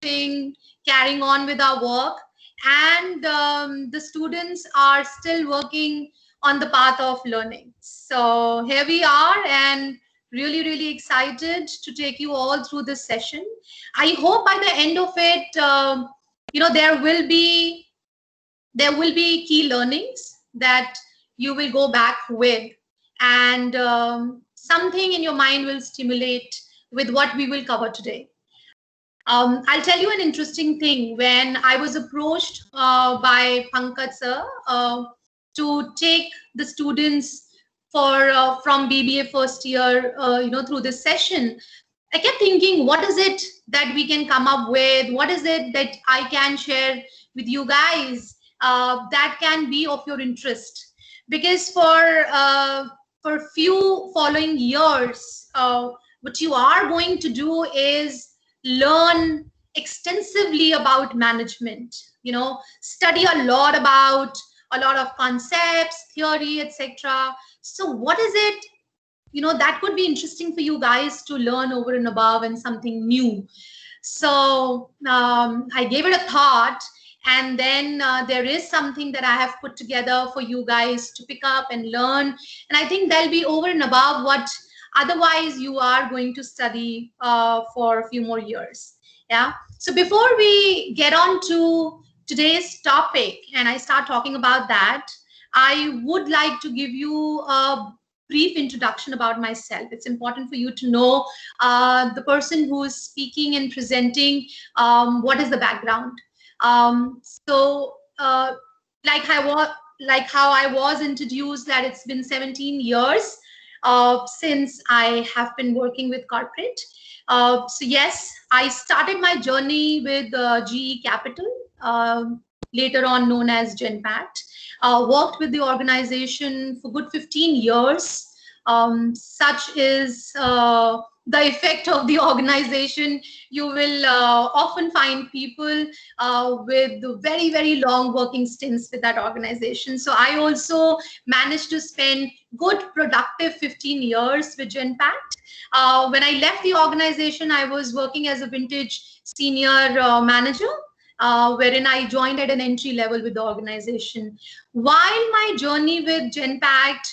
everything, carrying on with our work, and the students are still working on the path of learning. So here we are, and really, really excited to take you all through this session. I hope by the end of it, there will be key learnings that you will go back with, and something in your mind will stimulate with what we will cover today. I'll tell you an interesting thing. When I was approached by Pankaj sir to take the students for from BBA first year, through this session, I kept thinking, what is it that we can come up with? What is it that I can share with you guys that can be of your interest? Because for few following years, what you are going to do is learn extensively about management. Study a lot about a lot of concepts, theory, etc. So, what is it that could be interesting for you guys to learn over and above, and something new? So I gave it a thought, and then there is something that I have put together for you guys to pick up and learn, and I think they'll be over and above what otherwise you are going to study for a few more years. Yeah. So before we get on to today's topic and I start talking about that, I would like to give you a brief introduction about myself. It's important for you to know the person who is speaking and presenting, what is the background. So like how I was introduced, that it's been 17 years since I have been working with corporate. So yes, I started my journey with GE Capital, later on known as Genpact. Worked with the organization for good 15 years. Such is the effect of the organization. You will often find people with very, very long working stints with that organization. So I also managed to spend good productive 15 years with Genpact. When I left the organization, I was working as a vintage senior manager, wherein I joined at an entry level with the organization. While my journey with Genpact,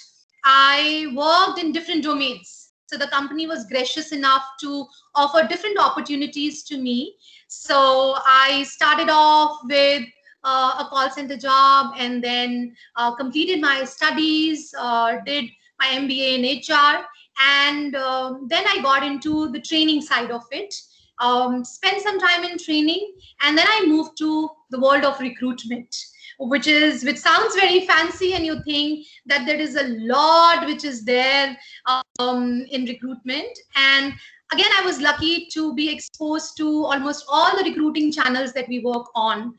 I worked in different domains. So the company was gracious enough to offer different opportunities to me. So I started off with a call center job, and then completed my studies, did my MBA in HR, and then I got into the training side of it. Spent some time in training, and then I moved to the world of recruitment, which sounds very fancy, and you think that there is a lot which is there in recruitment. And again, I was lucky to be exposed to almost all the recruiting channels that we work on.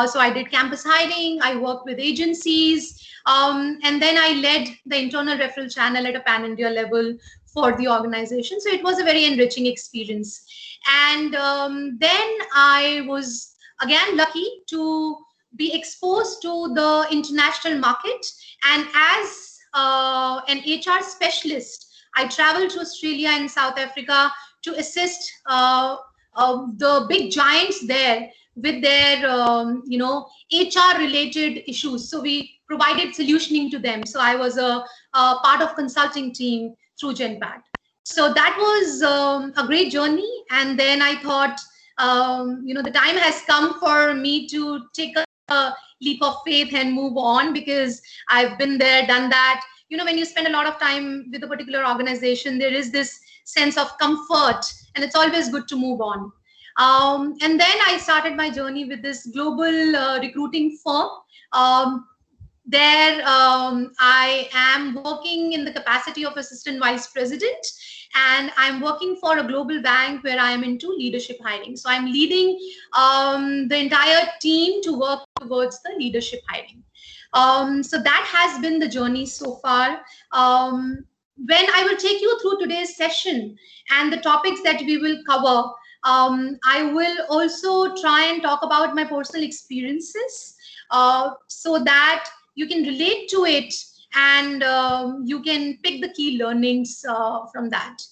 So I did campus hiring, I worked with agencies, and then I led the internal referral channel at a pan-India level for the organization. So it was a very enriching experience. And then I was again lucky to be exposed to the international market. And as an HR specialist, I traveled to Australia and South Africa to assist the big giants there with their HR related issues. So we provided solutioning to them. So I was a part of consulting team through Genpact. So that was a great journey. And then I thought, the time has come for me to take a leap of faith and move on, because I've been there, done that. When you spend a lot of time with a particular organization, there is this sense of comfort, and it's always good to move on. And then I started my journey with this global recruiting firm. There, I am working in the capacity of assistant vice president, and I'm working for a global bank where I am into leadership hiring. So I'm leading the entire team to work towards the leadership hiring. So that has been the journey so far. When I will take you through today's session and the topics that we will cover, I will also try and talk about my personal experiences, so that you can relate to it, and you can pick the key learnings from that.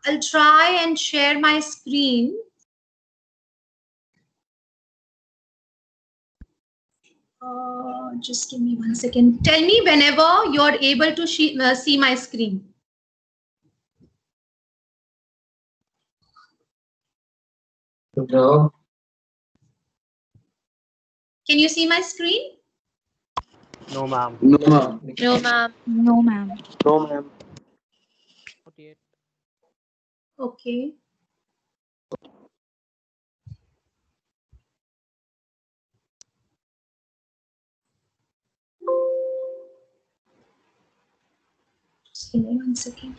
I'll try and share my screen. Just give me 1 second. Tell me whenever you're able to see my screen. No. Can you see my screen? No, ma'am. No, ma'am. No, ma'am. No, ma'am. No, ma'am. Not yet. Okay. Just give me 1 second.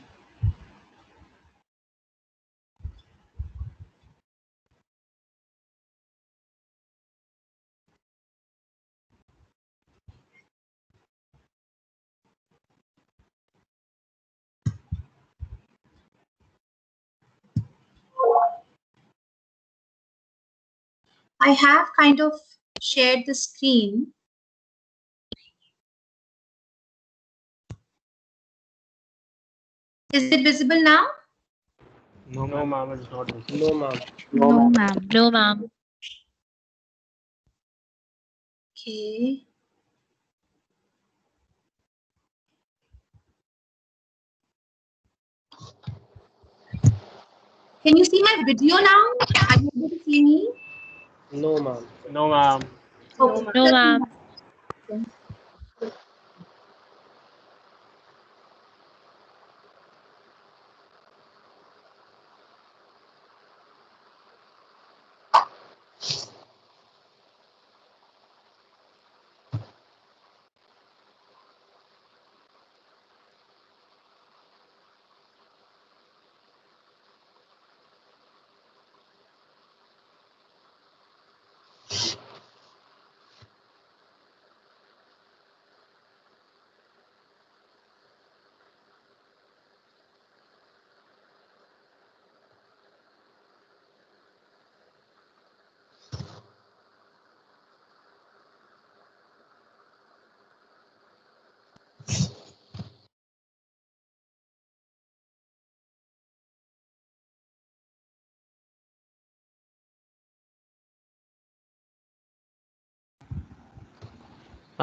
I have kind of shared the screen. Is it visible now? No, ma'am. It's not visible. No, ma'am. No, ma'am. No, ma'am. Okay. Can you see my video now? Are you able to see me? No, ma'am. No, ma'am. Okay. No, ma'am.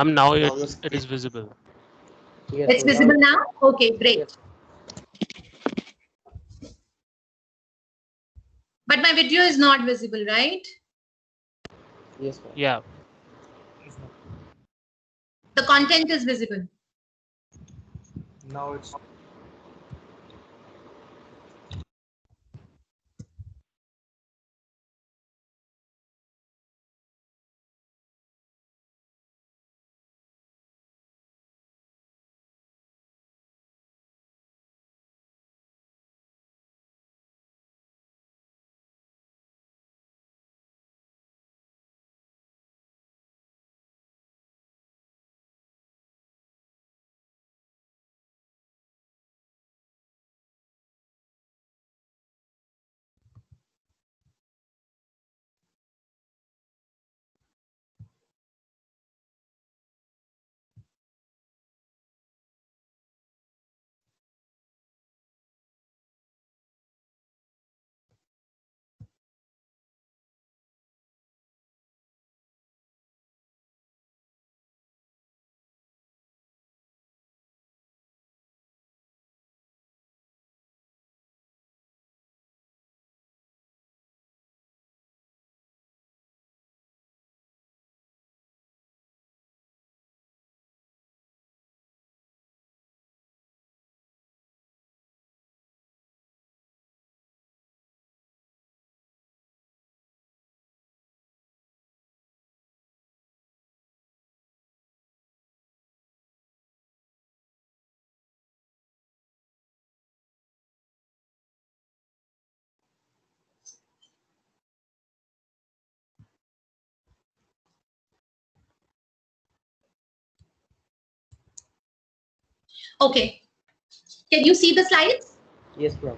Now it is visible. Yes, It's visible now? Okay, great. Yes. But my video is not visible, right? Yes, ma'am. Yeah. The content is visible. Now it's Okay. Can you see the slides? Yes, ma'am.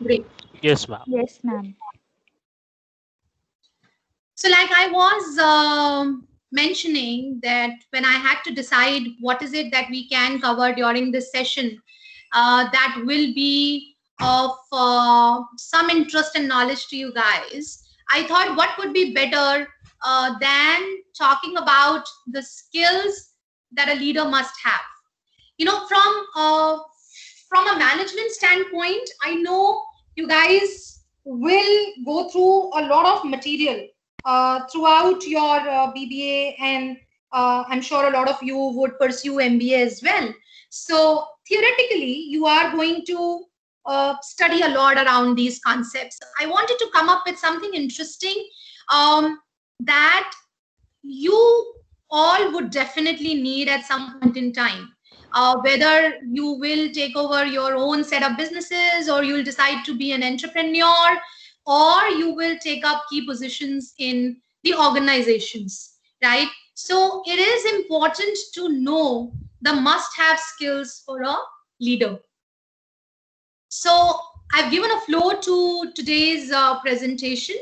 Great. Yes, ma'am. Yes, ma'am. So, like I was mentioning that when I had to decide what is it that we can cover during this session that will be of some interest and knowledge to you guys, I thought what could be better than talking about the skills that a leader must have. From a management standpoint, I know you guys will go through a lot of material throughout your BBA, and I'm sure a lot of you would pursue MBA as well. So theoretically, you are going to study a lot around these concepts. I wanted to come up with something interesting that you all would definitely need at some point in time. Whether you will take over your own set of businesses, or you'll decide to be an entrepreneur, or you will take up key positions in the organizations, right? So it is important to know the must-have skills for a leader. So I've given a flow to today's presentation.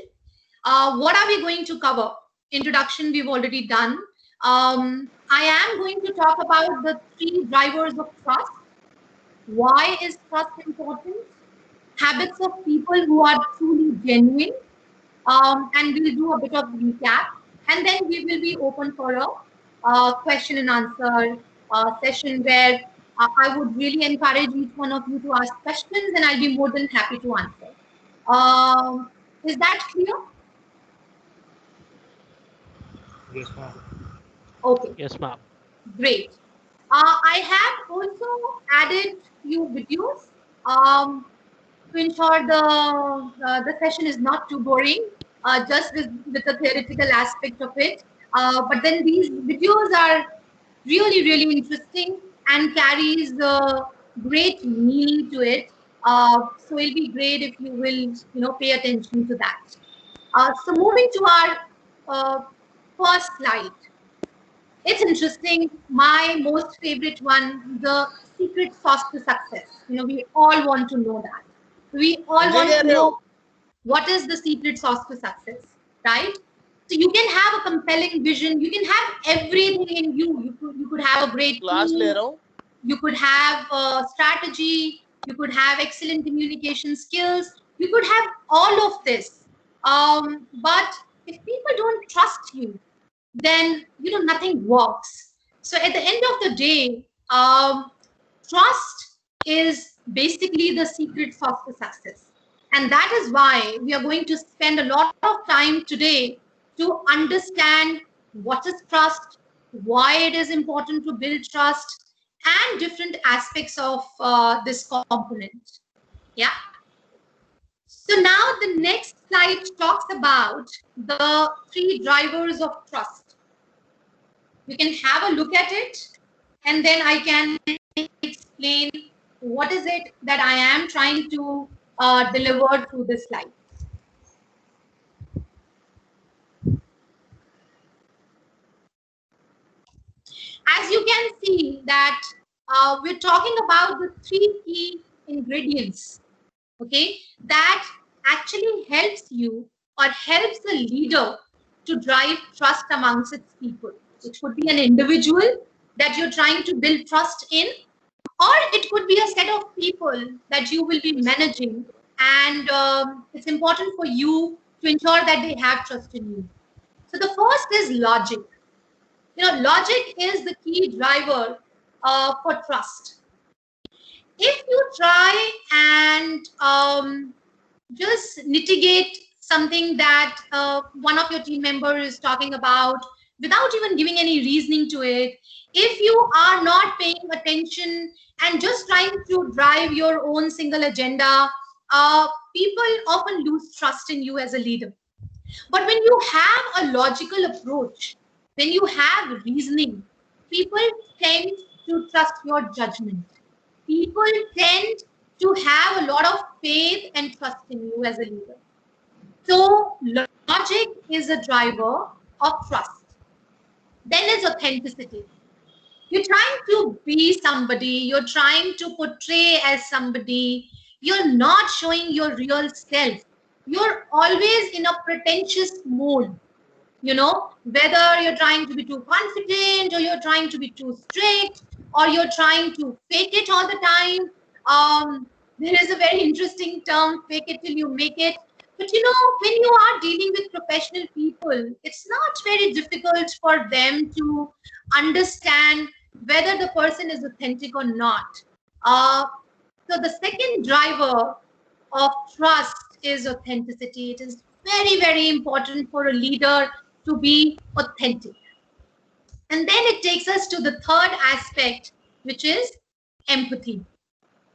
What are we going to cover? Introduction we've already done. I am going to talk about the 3 drivers of trust. Why is trust important? Habits of people who are truly genuine. And we'll do a bit of recap. And then we will be open for a question and answer session where I would really encourage each one of you to ask questions, and I'll be more than happy to answer. Is that clear? Yes, ma'am. Okay, Yes, ma'am. great. I have also added few videos to ensure the session is not too boring, just with the theoretical aspect of it. But then these videos are really interesting and carries great meaning to it. So it'll be great if you will, pay attention to that. So moving to our first slide. It's interesting. My most favorite one, the secret sauce to success. We all want to know that. We all want to know what is the secret sauce to success, right? So you can have a compelling vision. You can have everything in you. You could have a great team. You could have a strategy. You could have excellent communication skills. You could have all of this. But if people don't trust you, then nothing works. So at the end of the day, trust is basically the secret sauce to success. And that is why we are going to spend a lot of time today to understand what is trust, why it is important to build trust, and different aspects of this component. Yeah. So now the next slide talks about the 3 drivers of trust. You can have a look at it, and then I can explain what is it that I am trying to deliver through this slide. As you can see that we're talking about the 3 key ingredients, okay, that actually helps you or helps the leader to drive trust amongst its people. It could be an individual that you're trying to build trust in, or it could be a set of people that you will be managing, and it's important for you to ensure that they have trust in you. So the first is logic. Logic is the key driver for trust. If you try and just mitigate something that one of your team members is talking about without even giving any reasoning to it, if you are not paying attention and just trying to drive your own single agenda, people often lose trust in you as a leader. But when you have a logical approach, when you have reasoning, people tend to trust your judgment. People tend to have a lot of faith and trust in you as a leader. So logic is a driver of trust. Then is authenticity. You're trying to be somebody, you're trying to portray as somebody, you're not showing your real self. You're always in a pretentious mode. Whether you're trying to be too confident, or you're trying to be too strict, or you're trying to fake it all the time. There is a very interesting term, fake it till you make it. But when you are dealing with professional people, it's not very difficult for them to understand whether the person is authentic or not. Uh, so the second driver of trust is authenticity. It is very, very important for a leader to be authentic. And then it takes us to the third aspect, which is empathy.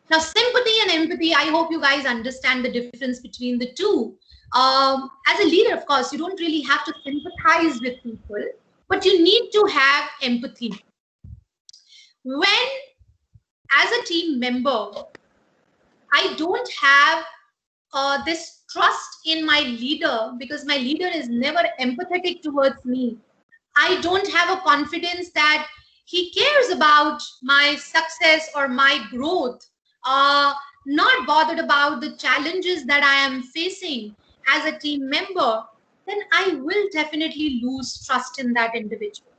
Now, sympathy and empathy, I hope you guys understand the difference between the two. As a leader, of course, you don't really have to sympathize with people, but you need to have empathy. When, as a team member, I don't have this trust in my leader because my leader is never empathetic towards me, I don't have a confidence that he cares about my success or my growth, not bothered about the challenges that I am facing as a team member, then I will definitely lose trust in that individual,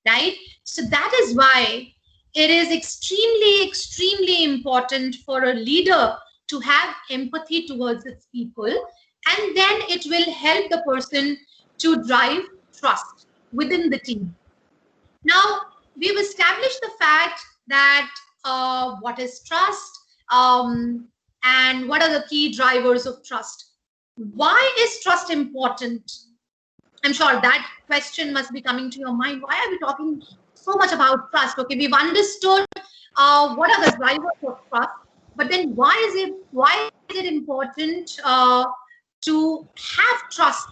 right? So that is why it is extremely, extremely important for a leader to have empathy towards its people, and then it will help the person to drive trust within the team. Now, we've established the fact that what is trust, and what are the key drivers of trust. Why is trust important? I'm sure that question must be coming to your mind. Why are we talking so much about trust? Okay, we've understood what are the drivers of trust, but then why is it important to have trust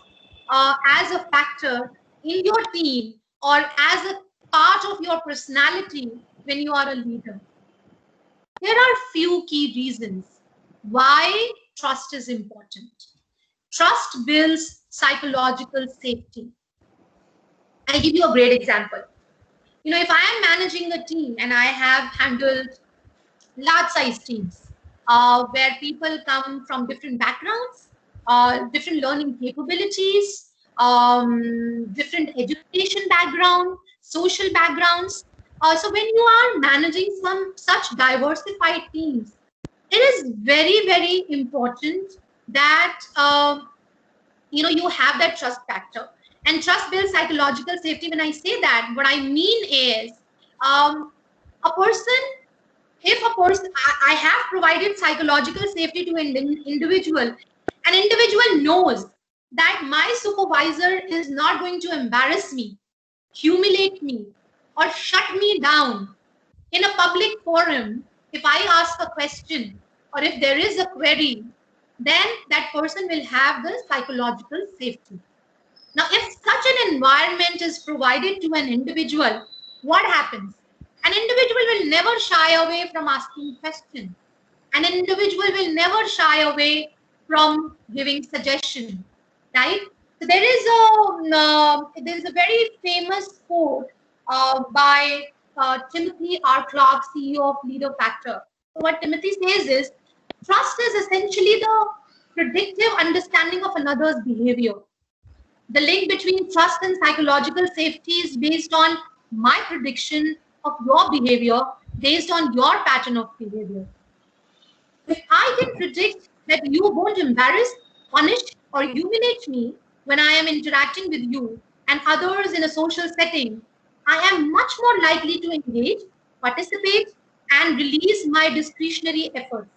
as a factor in your team or as a part of your personality when you are a leader? There are few key reasons why trust is important. Trust builds psychological safety. I'll give you a great example. If I am managing a team and I have handled large size teams where people come from different backgrounds, different learning capabilities, different education background, social backgrounds. So when you are managing some such diversified teams, it is very, very important that you have that trust factor. And trust builds psychological safety. When I say that, what I mean is a person, if a person, I have provided psychological safety to an an individual knows that my supervisor is not going to embarrass me, humiliate me, or shut me down in a public forum. If I ask a question or if there is a query, then that person will have the psychological safety. Now, if such an environment is provided to an individual, what happens? An individual will never shy away from asking questions. An individual will never shy away from giving suggestions, right? So there is a very famous quote by Timothy R. Clark, CEO of Leader Factor. So what Timothy says is, trust is essentially the predictive understanding of another's behavior. The link between trust and psychological safety is based on my prediction of your behavior based on your pattern of behavior. If I can predict that you won't embarrass, punish, or humiliate me when I am interacting with you and others in a social setting, I am much more likely to engage, participate, and release my discretionary efforts.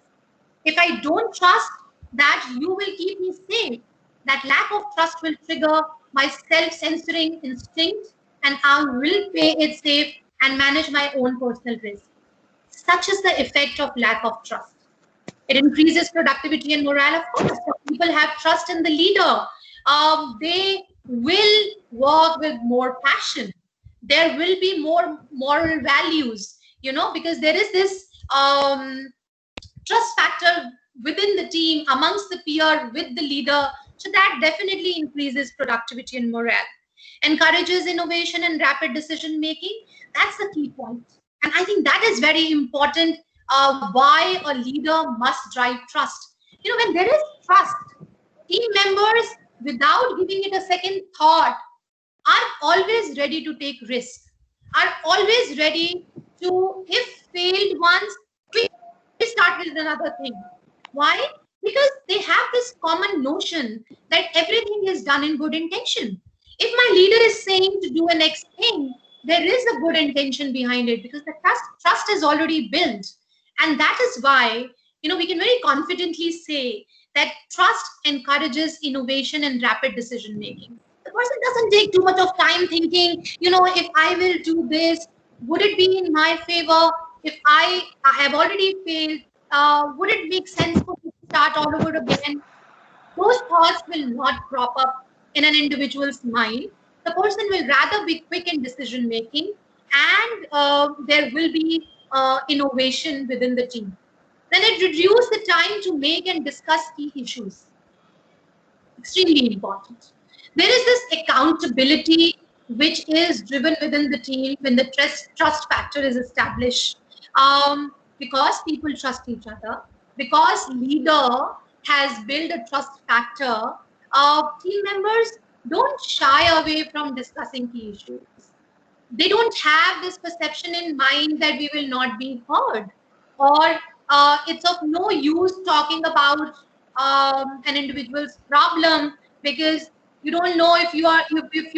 If I don't trust that you will keep me safe, that lack of trust will trigger my self-censoring instinct, and I will play it safe and manage my own personal risk. Such is the effect of lack of trust. It increases productivity and morale, of course. So people have trust in the leader. They will work with more passion. There will be more moral values, because there is this trust factor within the team, amongst the peer, with the leader. So that definitely increases productivity and morale. Encourages innovation and rapid decision making. That's the key point. And I think that is very important, why a leader must drive trust. When there is trust, team members, without giving it a second thought, are always ready to take risk, are always ready to, if failed once, we start with another thing. Why? because they have this common notion that everything is done in good intention. If my leader is saying to do a next thing, there is a good intention behind it because the trust is already built. And that is why, we can very confidently say that trust encourages innovation and rapid decision making. The person doesn't take too much of time thinking, if I will do this, would it be in my favor? If I have already failed, would it make sense for me to start all over again? Those thoughts will not crop up in an individual's mind. The person will rather be quick in decision making, and there will be innovation within the team. Then it reduces the time to make and discuss key issues. Extremely important. There is this accountability which is driven within the team when the trust factor is established. Because people trust each other, because leader has built a trust factor, team members don't shy away from discussing key issues. They don't have this perception in mind that we will not be heard, or it's of no use talking about an individual's problem because you don't know if you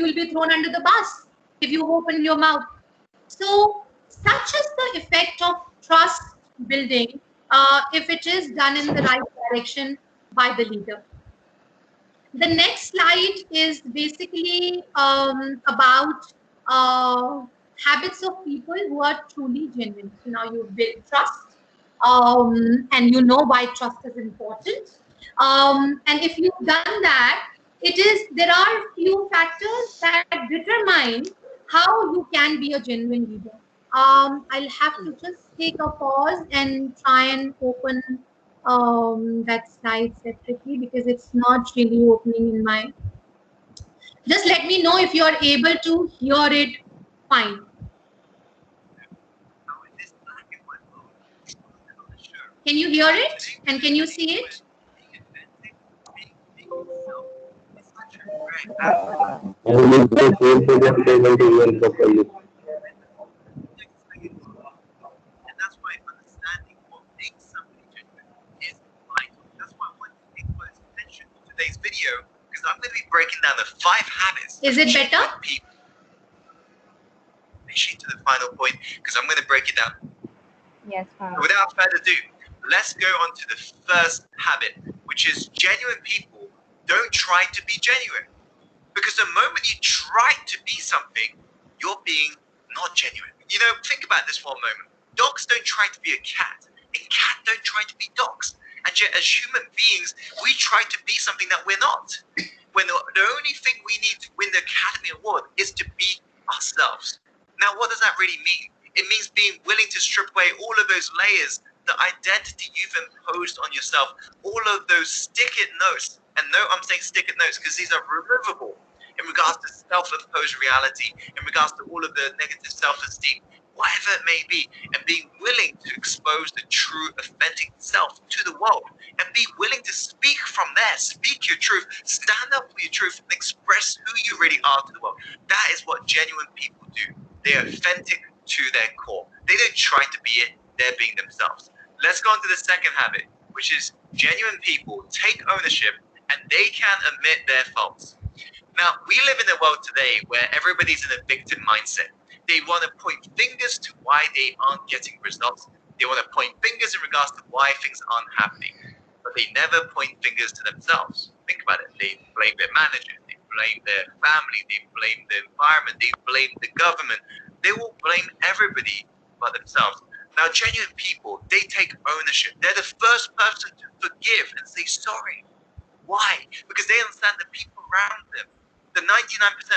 will be thrown under the bus if you open your mouth. So such is the effect of trust building if it is done in the right direction by the leader. The next slide is basically about habits of people who are truly genuine. So now you build trust, and you know why trust is important. And if you've done that, there are few factors that determine how you can be a genuine leader. I'll have to just take a pause and try and open that slide separately because it's not really opening in my. Just let me know if you are able to hear it fine. Can you hear it and can you see it? And we just wait for them to able to hear properly. Today's video because I'm going to be breaking down the 5 habits. Is it better? Finishing to the final point because I'm going to break it down. Yes, fine. Without further ado, let's go on to the first habit, which is genuine people don't try to be genuine. Because the moment you try to be something, you're being not genuine. Think about this for a moment. Dogs don't try to be a cat, and cats don't try to be dogs. And yet, as human beings, we try to be something that we're not. When the only thing we need to win the Academy Award is to be ourselves. Now, what does that really mean? It means being willing to strip away all of those layers, the identity you've imposed on yourself, all of those stick-it notes. And no, I'm saying stick-it notes because these are removable in regards to self-imposed reality, in regards to all of the negative self-esteem, whatever it may be, and being willing to expose the true, authentic self to the world, and be willing to speak from there, speak your truth, stand up for your truth, and express who you really are to the world. That is what genuine people do. They're authentic to their core. They don't try to be it, they're being themselves. Let's go on to the second habit, which is genuine people take ownership and they can admit their faults. Now, we live in a world today where everybody's in a victim mindset. They want to point fingers to why they aren't getting results. They want to point fingers in regards to why things aren't happening. But they never point fingers to themselves. Think about it. They blame their manager. They blame their family. They blame the environment. They blame the government. They will blame everybody but themselves. Now, genuine people, they take ownership. They're the first person to forgive and say sorry. Why? Because they understand the people around them. The 99%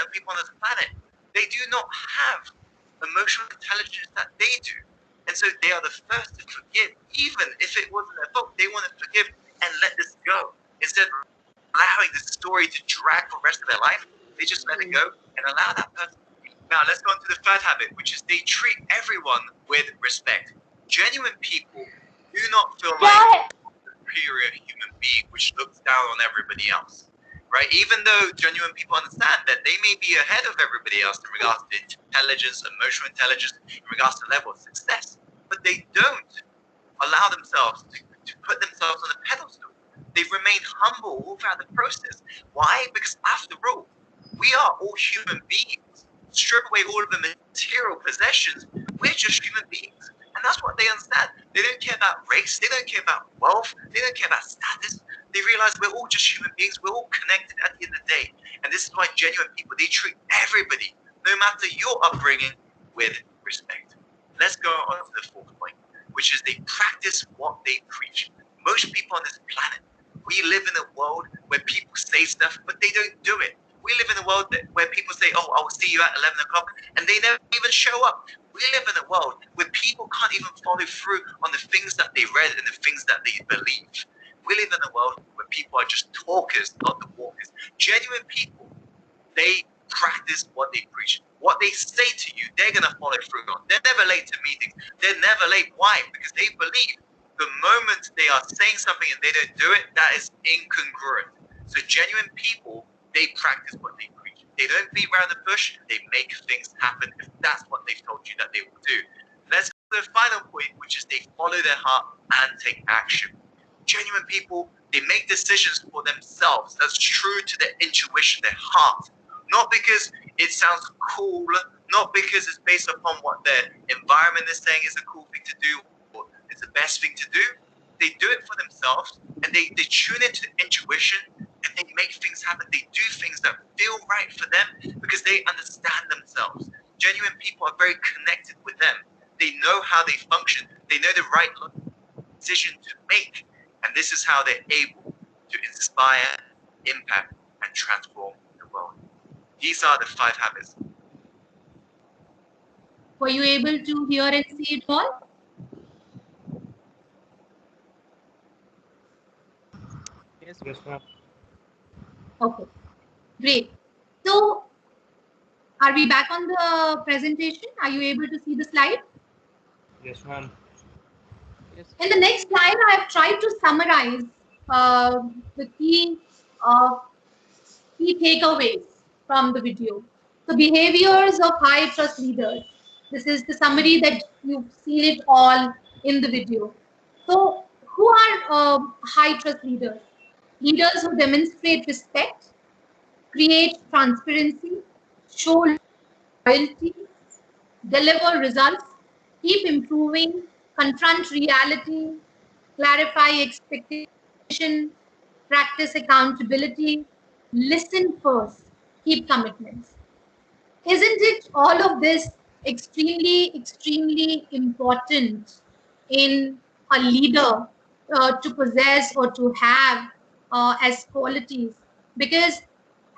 of people on this planet, they do not have emotional intelligence that they do. And so they are the first to forgive, even if it wasn't their fault. They want to forgive and let this go. Instead of allowing the story to drag for the rest of their life, they just let it go and allow that person. Now, let's go on to the third habit, which is they treat everyone with respect. Genuine people do not feel like a superior human being which looks down on everybody else. Right? Even though genuine people understand that they may be ahead of everybody else in regards to intelligence, emotional intelligence, in regards to level of success, but they don't allow themselves to put themselves on a pedestal. They've remained humble all throughout the process. Why? Because after all, we are all human beings. Strip away all of the material possessions, we're just human beings. And that's what they understand. They don't care about race, they don't care about wealth, they don't care about status. They realize we're all just human beings, we're all connected at the end of the day. And this is why genuine people, they treat everybody, no matter your upbringing, with respect. Let's go on to the fourth point, which is they practice what they preach. Most people on this planet, we live in a world where people say stuff, but they don't do it. We live in a world where people say, oh, I'll see you at 11 o'clock, and they never even show up. We live in a world where people can't even follow through on the things that they read and the things that they believe. We live in a world where people are just talkers, not the walkers. Genuine people, they practice what they preach. What they say to you, they're going to follow through on. They're never late to meetings. They're never late. Why? Because they believe the moment they are saying something and they don't do it, that is incongruent. So genuine people, they practice what they preach. They don't beat around the bush. They make things happen if that's what they've told you that they will do. Let's go to the final point, which is they follow their heart and take action. Genuine people, they make decisions for themselves. That's true to their intuition, their heart. Not because it sounds cool, not because it's based upon what their environment is saying is a cool thing to do or it's the best thing to do. They do it for themselves and they tune into the intuition and they make things happen. They do things that feel right for them because they understand themselves. Genuine people are very connected with them. They know how they function. They know the right decision to make. And this is how they're able to inspire, impact, and transform the world. These are the 5 habits. Were you able to hear and see it all? Yes, ma'am. Okay, great. So, are we back on the presentation? Are you able to see the slide? Yes, ma'am. Yes. In the next slide, I have tried to summarize the key takeaways from the video. So, behaviors of high trust leaders. This is the summary that you've seen it all in the video. So, who are high trust leaders? Leaders who demonstrate respect, create transparency, show loyalty, deliver results, keep improving, confront reality, clarify expectation, practice accountability, listen first, keep commitments. Isn't it all of this extremely important in a leader to possess or to have as qualities? Because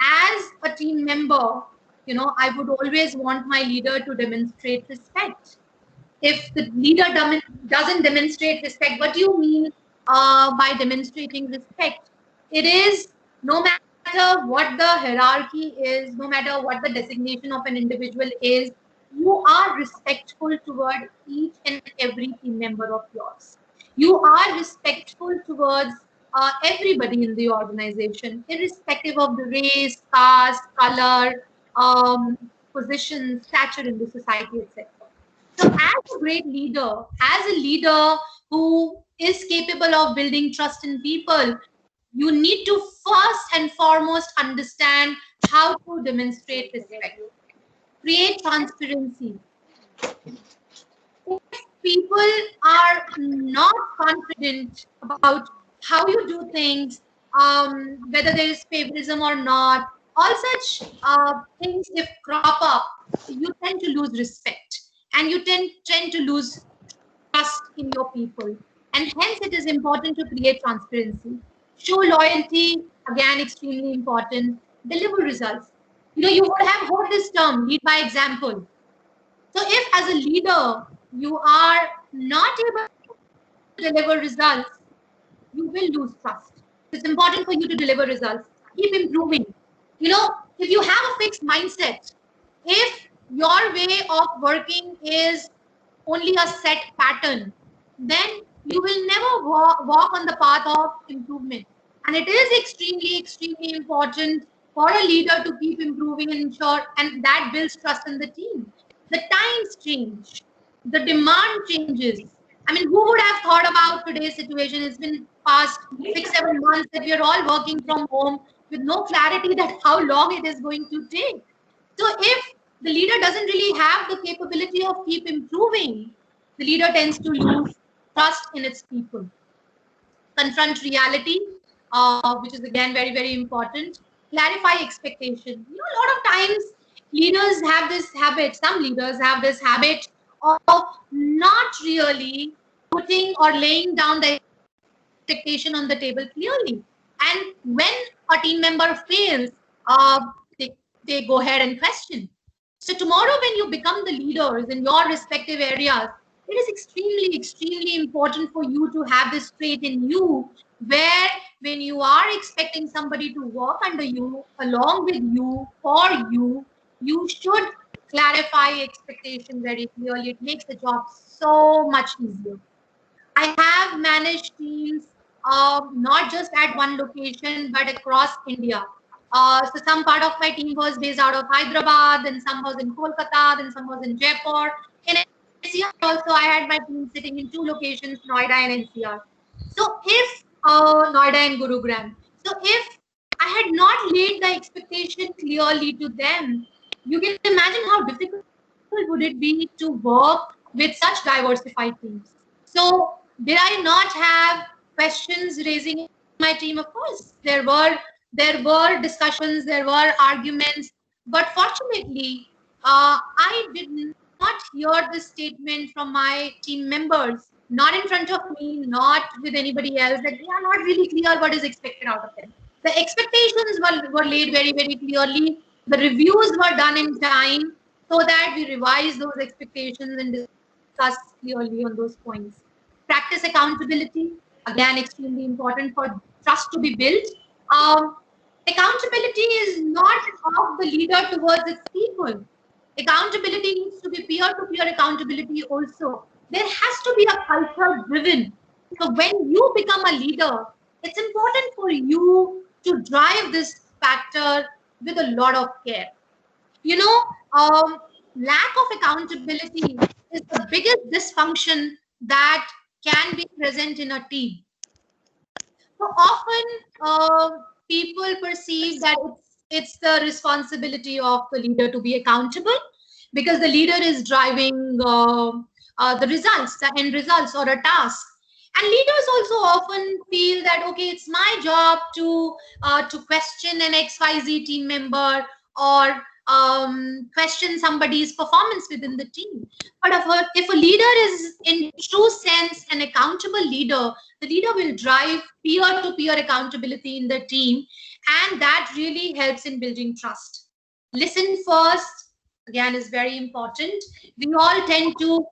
as a team member, I would always want my leader to demonstrate respect. If the leader doesn't demonstrate respect, what do you mean by demonstrating respect? It is no matter what the hierarchy is, no matter what the designation of an individual is, you are respectful toward each and every team member of yours. You are respectful towards everybody in the organization, irrespective of the race, caste, color, position, stature in the society, etc. So, as a great leader, as a leader who is capable of building trust in people, you need to first and foremost understand how to demonstrate respect, create transparency. If people are not confident about how you do things, whether there is favoritism or not, all such things, if crop up, you tend to lose respect and you tend to lose trust in your people. And hence, it is important to create transparency. Show loyalty, again, extremely important. Deliver results. You would have heard this term, lead by example. So if as a leader, you are not able to deliver results, you will lose trust. It's important for you to deliver results. Keep improving. If you have a fixed mindset, if your way of working is only a set pattern, then you will never walk on the path of improvement. And it is extremely important for a leader to keep improving and ensure, and that builds trust in the team. The times change, the demand changes. I mean, who would have thought about today's situation? It's been past 6-7 months that we are all working from home with no clarity that how long it is going to take. So if the leader doesn't really have the capability of keep improving, the leader tends to lose trust in its people. Confront reality, which is again very, very important. Clarify expectation. A lot of times leaders have this habit, some leaders have this habit of not really putting or laying down the expectation on the table clearly. And when a team member fails, uh, they, they go ahead and question. So tomorrow, when you become the leaders in your respective areas, it is extremely, extremely important for you to have this trait in you, where when you are expecting somebody to work under you, along with you, for you, you should clarify expectation very clearly. It makes the job so much easier. I have managed teams not just at one location but across India. So some part of my team was based out of Hyderabad, then some was in Kolkata, then some was in Jaipur. In NCR also, I had my team sitting in two locations, Noida and NCR. So if Noida and Gurugram. So if I had not laid the expectation clearly to them, you can imagine how difficult would it be to work with such diversified teams. So did I not have questions raising in my team? Of course, there were discussions, there were arguments, but fortunately, I did not hear this statement from my team members, not in front of me, not with anybody else, that they are not really clear what is expected out of them. The expectations were laid very, very clearly. The reviews were done in time so that we revise those expectations and discuss clearly on those points. Practice accountability, again, extremely important for trust to be built. Um, Accountability is not of the leader towards its people. Accountability needs to be peer-to-peer accountability also. There has to be a culture driven. So when you become a leader, it's important for you to drive this factor with a lot of care. You know, lack of accountability is the biggest dysfunction that can be present in a team. So often, people perceive that it's the responsibility of the leader to be accountable because the leader is driving the results, the end results, or a task. And leaders also often feel that okay, it's my job to question an XYZ team member or question somebody's performance within the team. But if a leader is in true sense an accountable leader, the leader will drive peer-to-peer accountability in the team, and that really helps in building trust. Listen first, again, is very important. We all tend to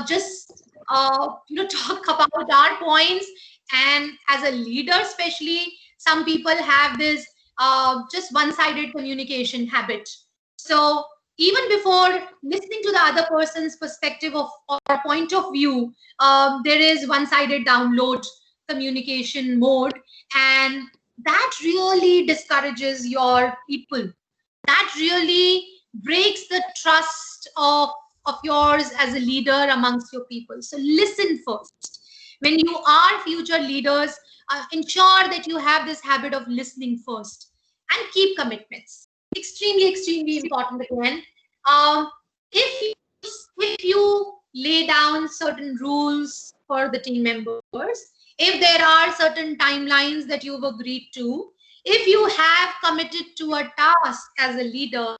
just talk about our points, and as a leader especially, some people have this just one-sided communication habit. So even before listening to the other person's perspective of or point of view, there is one-sided download communication mode, and that really discourages your people. That really breaks the trust of yours as a leader amongst your people. So listen first. When you are future leaders, ensure that you have this habit of listening first and keep commitments. Extremely, extremely important again. Um, if you lay down certain rules for the team members, if there are certain timelines that you've agreed to, if you have committed to a task as a leader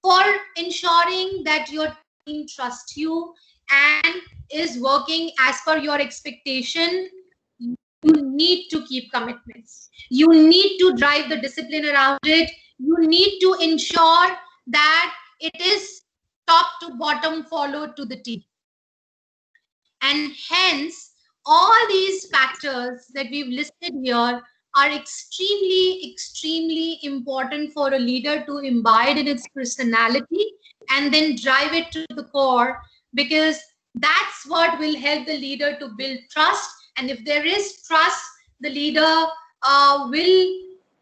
for ensuring that your team trusts you and is working as per your expectation, you need to keep commitments. You need to drive the discipline around it. You need to ensure that it is top to bottom followed to the T. And hence, all these factors that we've listed here are extremely, extremely important for a leader to imbibe in its personality and then drive it to the core, because that's what will help the leader to build trust. And if there is trust, the leader will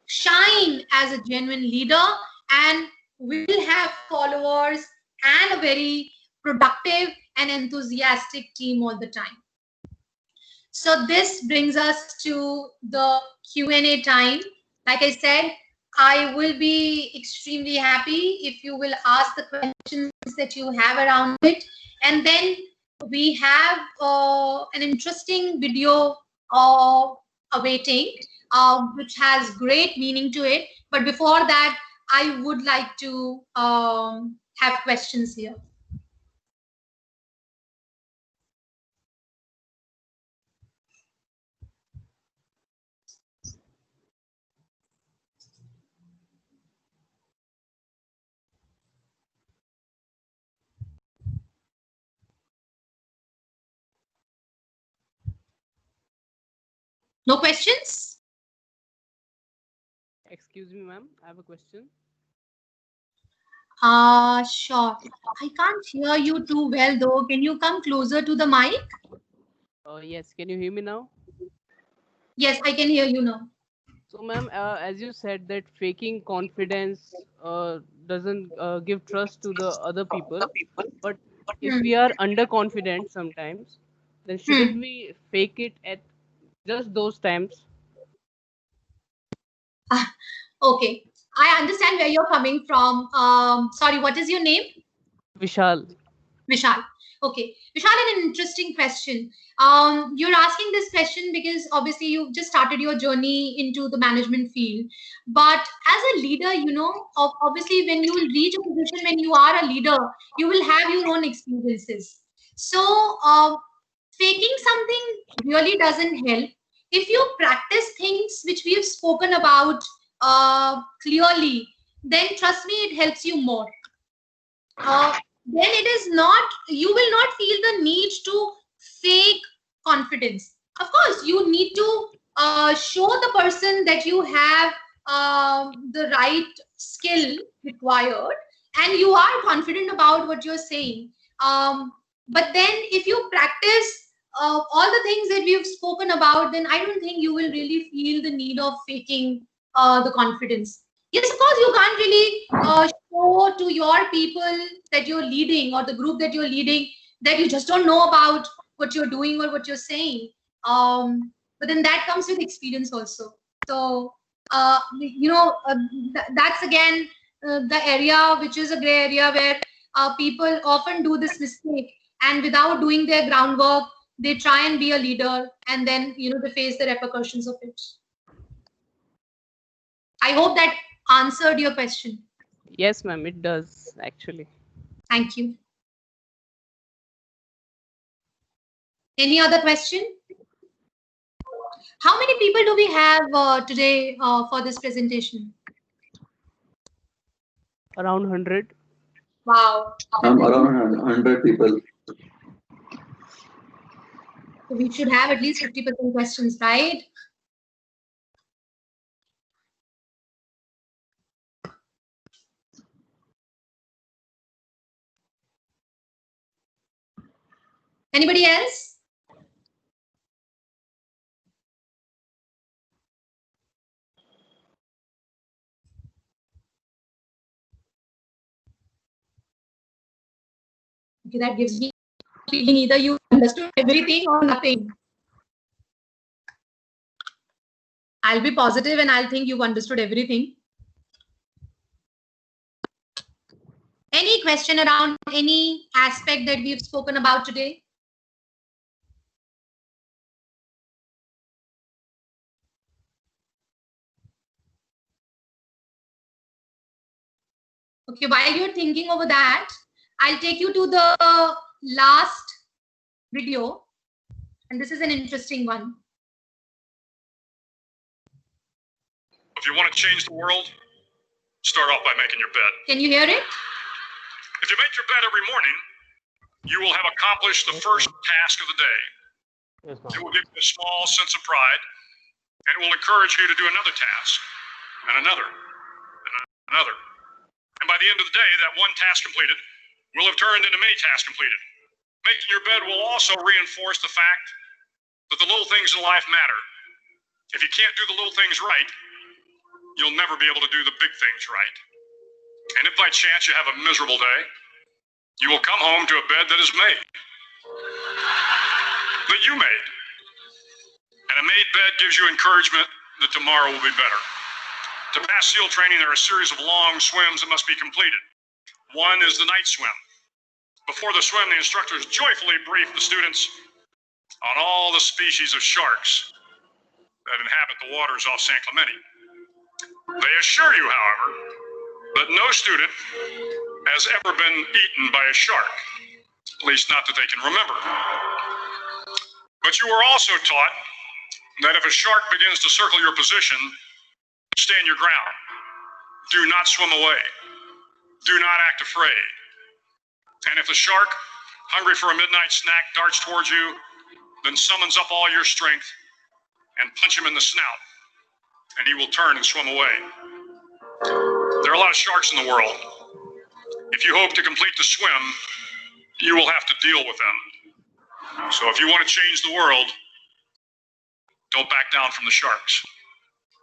shine as a genuine leader and will have followers and a very productive and enthusiastic team all the time. So this brings us to the Q&A time. Like I said, I will be extremely happy if you will ask the questions that you have around it. And then we have an interesting video awaiting, which has great meaning to it. But before that, I would like to have questions here. No questions? Excuse me, ma'am. I have a question. Sure. I can't hear you too well though. Can you come closer to the mic? Yes. Can you hear me now? Yes, I can hear you now. So, ma'am, as you said that faking confidence doesn't give trust to the other people, but if Hmm. we are underconfident sometimes, then shouldn't Hmm. we fake it at just those times? Ah, okay. I understand where you're coming from. Sorry, what is your name? Vishal. Vishal. Okay. Vishal, an interesting question. You're asking this question because obviously you've just started your journey into the management field. But as a leader, obviously when you will reach a position when you are a leader, you will have your own experiences. So, faking something really doesn't help. If you practice things which we have spoken about clearly, then trust me, it helps you more. Then it is not, you will not feel the need to fake confidence. Of course you need to show the person that you have the right skill required and you are confident about what you're saying. But then if you practice all the things that we've spoken about, then I don't think you will really feel the need of faking the confidence. Yes, of course, you can't really show to your people that you're leading or the group that you're leading that you just don't know about what you're doing or what you're saying. But then that comes with experience also. So, that's again the area which is a gray area where people often do this mistake and without doing their groundwork, they try and be a leader and then, they face the repercussions of it. I hope that answered your question. Yes, ma'am. It does actually. Thank you. Any other question? How many people do we have today for this presentation? Around 100. Wow. Around 100 people. So we should have at least 50% questions, right? Anybody else? Okay, that gives me a feeling either you understood everything or nothing. I'll be positive and I'll think you've understood everything. Any question around any aspect that we've spoken about today? Okay, while you're thinking over that, I'll take you to the last video, and this is an interesting one. If you want to change the world, start off by making your bed. Can you hear it? If you make your bed every morning, you will have accomplished the first task of the day. Yes, It will give you a small sense of pride, and it will encourage you to do another task, and another, and another. And by the end of the day, that one task completed will have turned into many tasks completed. Making your bed will also reinforce the fact that the little things in life matter. If you can't do the little things right, you'll never be able to do the big things right. And if by chance you have a miserable day, you will come home to a bed that is made, that you made. made bed gives you encouragement that tomorrow will be better. To pass SEAL training, there are a series of long swims that must be completed. One is the night swim. Before the swim, the instructors joyfully brief the students on all the species of sharks that inhabit the waters off San Clemente. They assure you, however, that no student has ever been eaten by a shark, at least not that they can remember. But you are also taught that if a shark begins to circle your position, stand your ground. Do not swim away. Do not act afraid. And if the shark, hungry for a midnight snack, darts towards you, then summons up all your strength and punch him in the snout, and he will turn and swim away. There are a lot of sharks in the world. If you hope to complete the swim, you will have to deal with them. So if you want to change the world, don't back down from the sharks.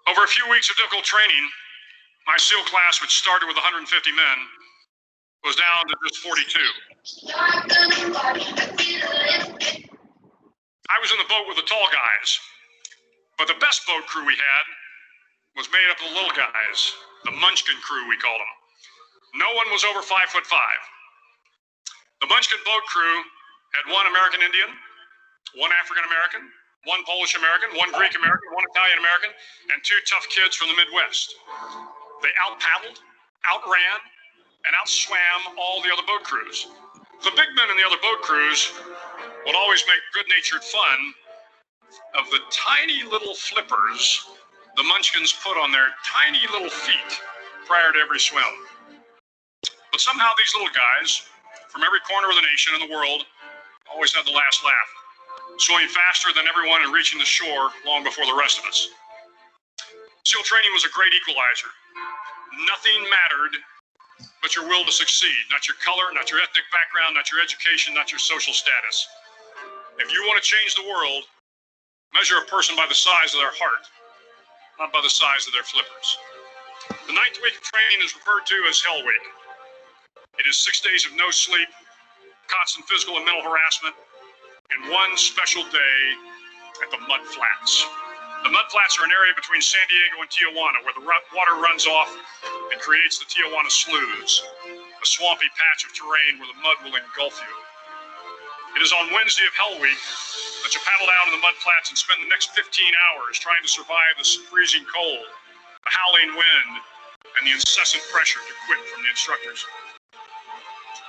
Over a few weeks of difficult training, my SEAL class, which started with 150 men, was down to just 42. I was in the boat with the tall guys, but the best boat crew we had was made up of the little guys, the Munchkin crew, we called them. No one was over 5'5". The Munchkin boat crew had one American Indian, one African American, one Polish American, one Greek American, one Italian American, and two tough kids from the Midwest. They out-paddled, outran, and outswam all the other boat crews. The big men in the other boat crews would always make good-natured fun of the tiny little flippers the Munchkins put on their tiny little feet prior to every swim. But somehow these little guys from every corner of the nation and the world always had the last laugh, swimming faster than everyone and reaching the shore long before the rest of us. SEAL training was a great equalizer. Nothing mattered but your will to succeed, not your color, not your ethnic background, not your education, not your social status. If you want to change the world, measure a person by the size of their heart, not by the size of their flippers. The 9th week of training is referred to as Hell Week. It is 6 days of no sleep, constant physical and mental harassment, and one special day at the Mud Flats. The Mud Flats are an area between San Diego and Tijuana where the water runs off and creates the Tijuana Sloughs, a swampy patch of terrain where the mud will engulf you. It is on Wednesday of Hell Week that you paddle down in the mud flats and spend the next 15 hours trying to survive the freezing cold, the howling wind, and the incessant pressure to quit from the instructors.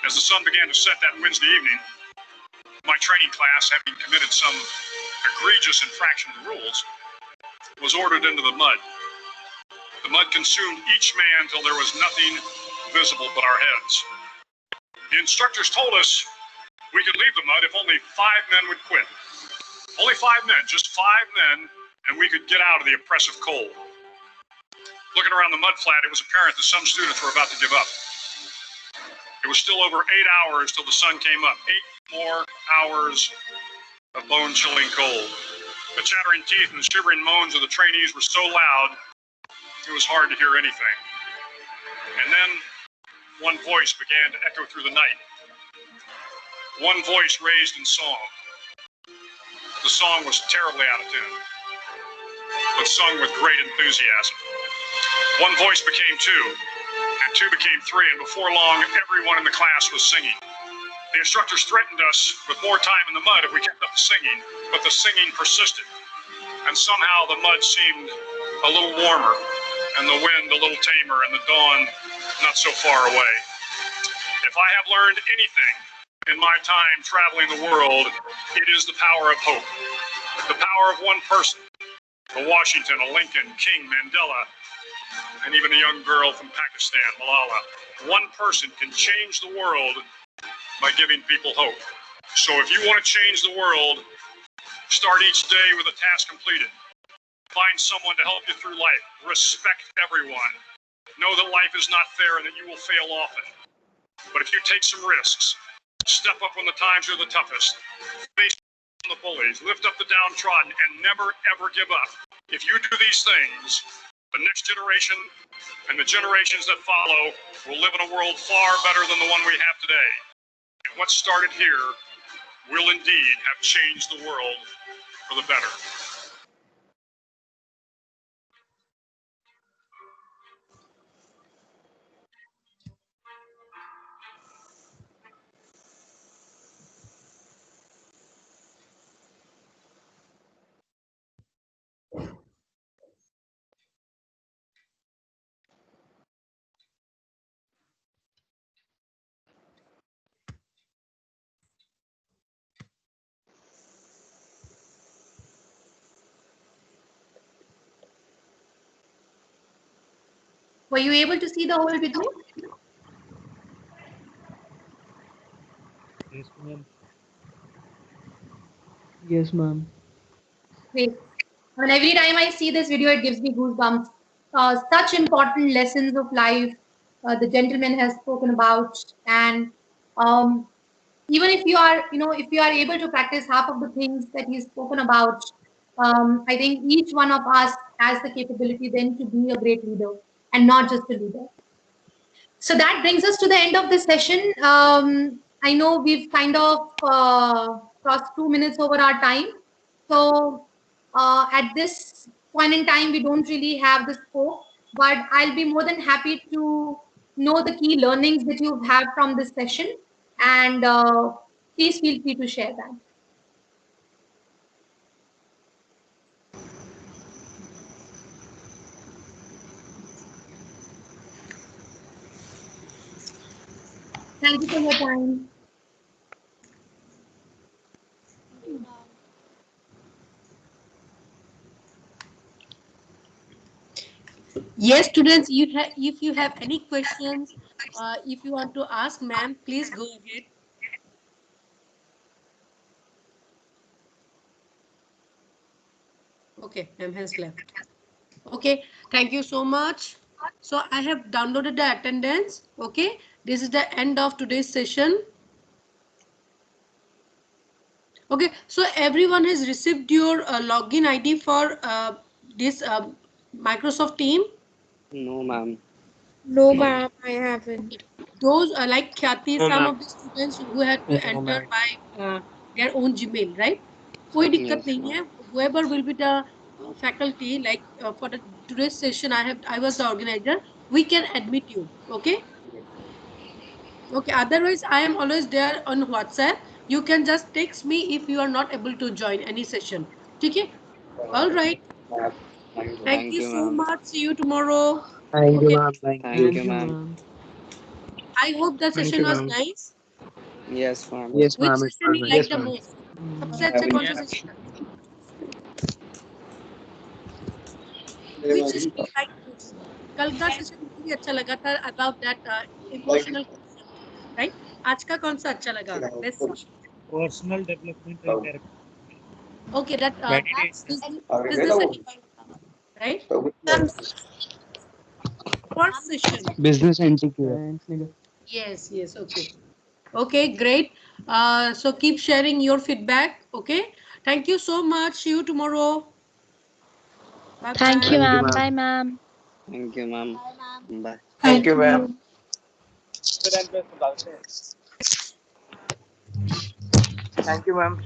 As the sun began to set that Wednesday evening, my training class, having committed some egregious infraction of the rules, was ordered into the mud. The mud consumed each man till there was nothing visible but our heads. The instructors told us we could leave the mud if only 5 men would quit. Only 5 men, just 5 men, and we could get out of the oppressive cold. Looking around the mud flat, it was apparent that some students were about to give up. It was still over 8 hours till the sun came up. 8 more hours of bone-chilling cold. The chattering teeth and the shivering moans of the trainees were so loud, it was hard to hear anything. And then one voice began to echo through the night. One voice raised in song. The song was terribly out of tune, but sung with great enthusiasm. One voice became 2, and 2 became 3, and before long, everyone in the class was singing. The instructors threatened us with more time in the mud if we kept up the singing, but the singing persisted. And somehow the mud seemed a little warmer, and the wind a little tamer, and the dawn not so far away. If I have learned anything in my time traveling the world, it is the power of hope. The power of one person, a Washington, a Lincoln, King, Mandela, and even a young girl from Pakistan, Malala. One person can change the world by giving people hope. So if you want to change the world, start each day with a task completed. Find someone to help you through life. Respect everyone. Know that life is not fair and that you will fail often. But if you take some risks, step up when the times are the toughest, face the bullies, lift up the downtrodden, and never ever give up. If you do these things, the next generation and the generations that follow will live in a world far better than the one we have today. And what started here will indeed have changed the world for the better. Were you able to see the whole video? Yes, ma'am. Yes, ma'am. Great. And every time I see this video, it gives me goosebumps. Such important lessons of life the gentleman has spoken about, and um, even if you are, if you are able to practice half of the things that he's spoken about, I think each one of us has the capability then to be a great leader and not just a leader. So that brings us to the end of this session. I know we've kind of crossed 2 minutes over our time. So at this point in time, we don't really have the scope, but I'll be more than happy to know the key learnings that you've had from this session. And please feel free to share that. Thank you for your time. Yes, students, if you have any questions, if you want to ask ma'am, please go ahead. Okay, ma'am has left. Okay, thank you so much. So I have downloaded the attendance. Okay, this is the end of today's session. Okay, so everyone has received your login ID for this Microsoft team. No, ma'am. No, ma'am, I haven't. Those are like Khyati, No, some ma'am. of the students who had to No, enter ma'am. by their own Gmail, right? कोई दिक्कत Yes, नहीं ma'am. है. Whoever will be the faculty, like for the today's session, I was the organizer. We can admit you. Okay. Okay. Otherwise, I am always there on WhatsApp. You can just text me if you are not able to join any session. Okay. All right. Thank Thank you you, so ma'am. much. See you tomorrow. Thank you, Okay. ma'am. Thank Thank you. you, Thank you, ma'am. ma'am. I hope the Thank session you, was ma'am. nice. Yes, ma'am. Yes, Which ma'am. It session was you nice. like Yes, the ma'am. most? सबसे Mm, अच्छा कौन सा Yes. session लगा? Which session you like most? कल का session मुझे भी अच्छा लगा था about that emotional question, right? आज का कौन सा अच्छा लगा? Best session. Personal development and character. Okay, that Meditation. business education, right? First session. Business etiquette. thanks, Nigga. Yes, yes, okay. Okay, great. So keep sharing your feedback. Okay. Thank you so much. See you tomorrow. Bye Thank you, bye. Thank you, ma'am. ma'am. Bye, ma'am. Thank you, ma'am. Bye. Thank you, ma'am. Thank you, ma'am.